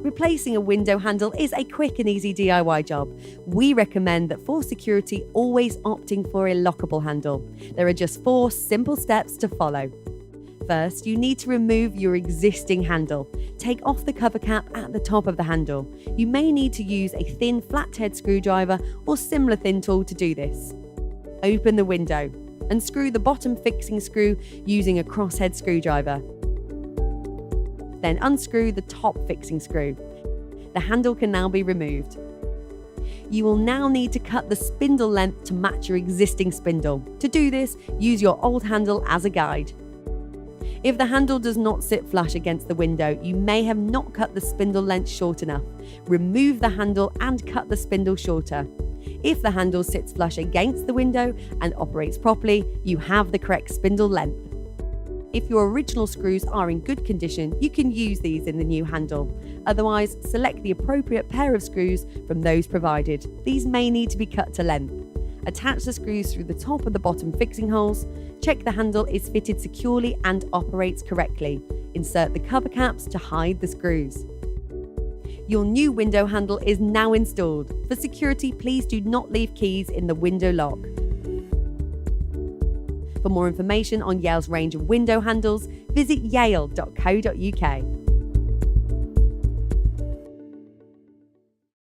Replacing a window handle is a quick and easy DIY job. We recommend that for security, always opting for a lockable handle. There are just 4 simple steps to follow. First, you need to remove your existing handle. Take off the cover cap at the top of the handle. You may need to use a thin flathead screwdriver or similar thin tool to do this. Open the window. Unscrew the bottom fixing screw using a crosshead screwdriver. Then unscrew the top fixing screw. The handle can now be removed. You will now need to cut the spindle length to match your existing spindle. To do this, use your old handle as a guide. If the handle does not sit flush against the window, you may have not cut the spindle length short enough. Remove the handle and cut the spindle shorter. If the handle sits flush against the window and operates properly, you have the correct spindle length. If your original screws are in good condition, you can use these in the new handle. Otherwise, select the appropriate pair of screws from those provided. These may need to be cut to length. Attach the screws through the top of the bottom fixing holes. Check the handle is fitted securely and operates correctly. Insert the cover caps to hide the screws. Your new window handle is now installed. For security, please do not leave keys in the window lock. For more information on Yale's range of window handles, visit yale.co.uk.